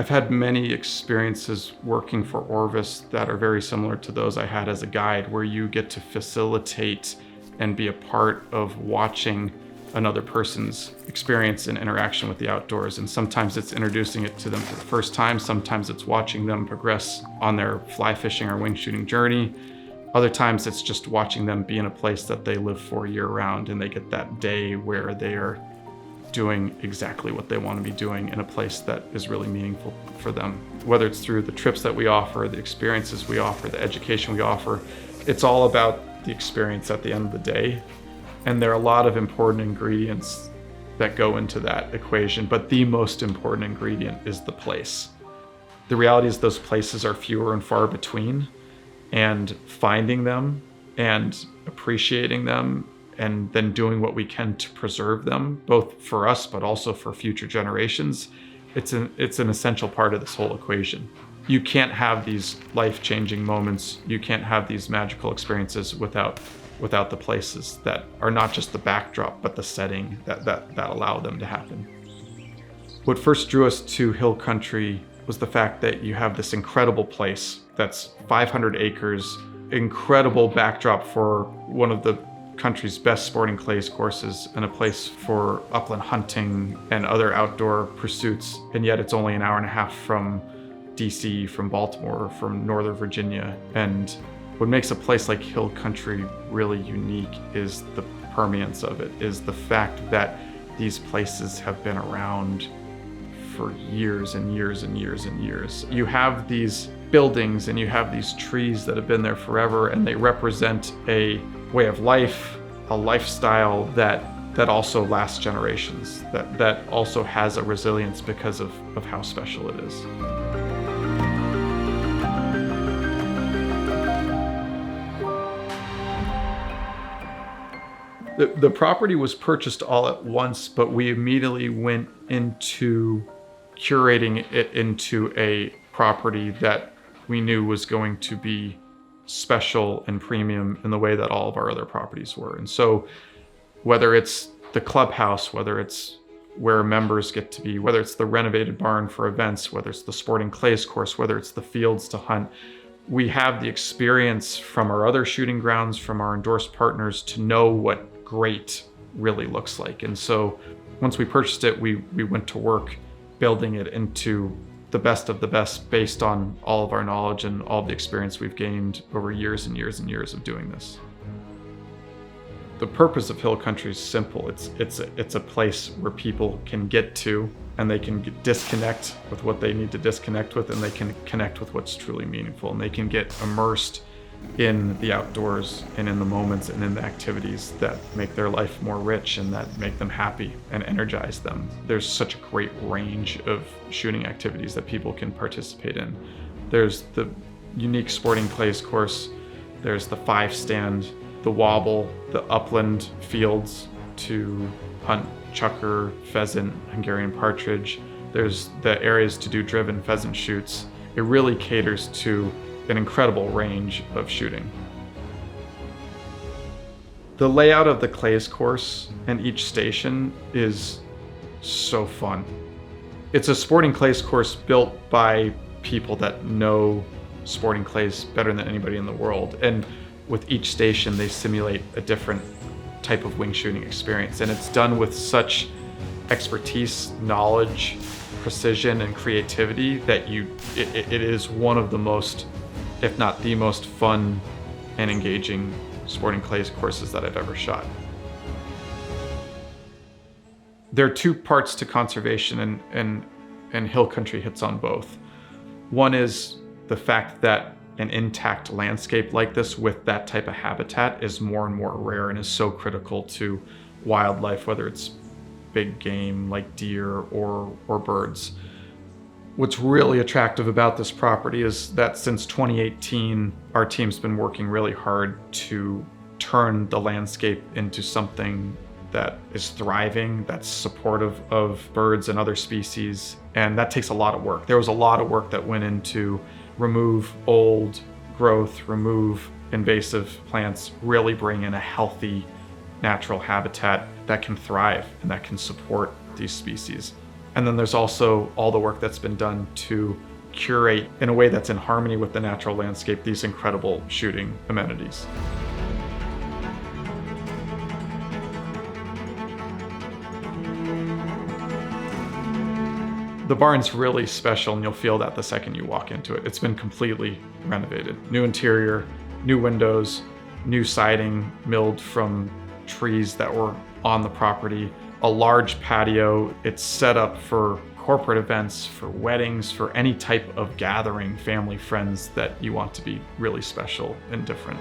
I've had many experiences working for Orvis that are very similar to those I had as a guide, where you get to facilitate and be a part of watching another person's experience and interaction with the outdoors. And sometimes it's introducing it to them for the first time. Sometimes it's watching them progress on their fly fishing or wing shooting journey. Other times it's just watching them be in a place that they live for year round, and they get that day where they are doing exactly what they want to be doing in a place that is really meaningful for them. Whether it's through the trips that we offer, the experiences we offer, the education we offer, it's all about the experience at the end of the day. And there are a lot of important ingredients that go into that equation, but the most important ingredient is the place. The reality is those places are fewer and far between, and finding them and appreciating them and then doing what we can to preserve them, both for us but also for future generations, it's an essential part of this whole equation. You can't have these life-changing moments, you can't have these magical experiences without the places that are not just the backdrop, but the setting that allow them to happen. What first drew us to Hill Country was the fact that you have this incredible place that's 500 acres, incredible backdrop for one of the country's best sporting clays courses, and a place for upland hunting and other outdoor pursuits. And yet it's only an hour and a half from DC, from Baltimore, from Northern Virginia. And what makes a place like Hill Country really unique is the permanence of it, is the fact that these places have been around for years and years and years and years. You have these buildings and you have these trees that have been there forever, and they represent a way of life, a lifestyle that also lasts generations, that also has a resilience because of how special it is. The property was purchased all at once, but we immediately went into curating it into a property that we knew was going to be special and premium in the way that all of our other properties were. And so whether it's the clubhouse, whether it's where members get to be, whether it's the renovated barn for events, whether it's the sporting clays course, whether it's the fields to hunt, we have the experience from our other shooting grounds, from our endorsed partners, to know what great really looks like. And so once we purchased it, we went to work building it into the best of the best based on all of our knowledge and all of the experience we've gained over years and years and years of doing this. The purpose of Hill Country is simple. It's a place where people can get to, and they can disconnect with what they need to disconnect with, and they can connect with what's truly meaningful, and they can get immersed in the outdoors and in the moments and in the activities that make their life more rich and that make them happy and energize them. There's such a great range of shooting activities that people can participate in. There's the unique sporting clays course, there's the 5-stand, the wobble, the upland fields to hunt chukar, pheasant, Hungarian partridge. There's the areas to do driven pheasant shoots. It really caters to an incredible range of shooting. The layout of the clays course and each station is so fun. It's a sporting clays course built by people that know sporting clays better than anybody in the world. And with each station, they simulate a different type of wing shooting experience. And it's done with such expertise, knowledge, precision, and creativity that it is one of the most, if not the most fun and engaging sporting clays courses that I've ever shot. There are two parts to conservation, and Hill Country hits on both. One is the fact that an intact landscape like this with that type of habitat is more and more rare and is so critical to wildlife, whether it's big game like deer or birds. What's really attractive about this property is that since 2018, our team's been working really hard to turn the landscape into something that is thriving, that's supportive of birds and other species, and that takes a lot of work. There was a lot of work that went into remove old growth, remove invasive plants, really bring in a healthy natural habitat that can thrive and that can support these species. And then there's also all the work that's been done to curate in a way that's in harmony with the natural landscape these incredible shooting amenities. The barn's really special, and you'll feel that the second you walk into it. It's been completely renovated. New interior, new windows, new siding milled from trees that were on the property, a large patio. It's set up for corporate events, for weddings, for any type of gathering, family, friends that you want to be really special and different.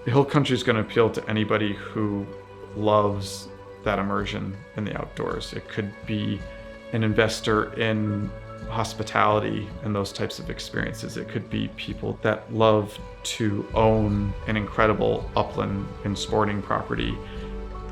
Hill country is going to appeal to anybody who loves that immersion in the outdoors. It could be an investor in hospitality and those types of experiences. It could be people that love to own an incredible upland and sporting property.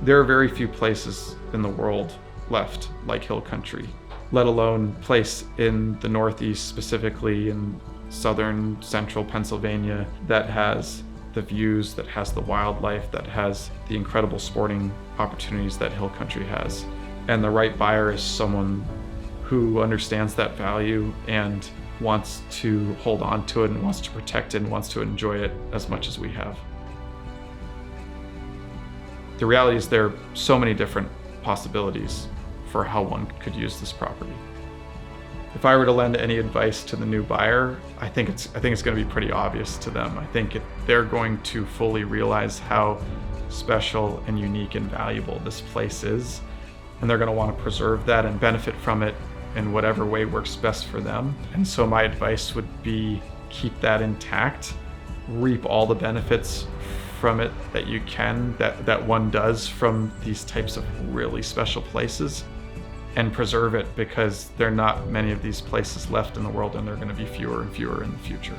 There are very few places in the world left like hill country, let alone place in the Northeast, specifically in southern central Pennsylvania, that has the views, that has the wildlife, that has the incredible sporting opportunities that hill country has. And the right buyer is someone who understands that value and wants to hold on to it and wants to protect it and wants to enjoy it as much as we have. The reality is there are so many different possibilities for how one could use this property. If I were to lend any advice to the new buyer, I think it's going to be pretty obvious to them. I think they're going to fully realize how special and unique and valuable this place is, and they're going to want to preserve that and benefit from it in whatever way works best for them. And so my advice would be keep that intact, reap all the benefits from it that you can, that one does from these types of really special places, and preserve it, because there are not many of these places left in the world, and there are going to be fewer and fewer in the future.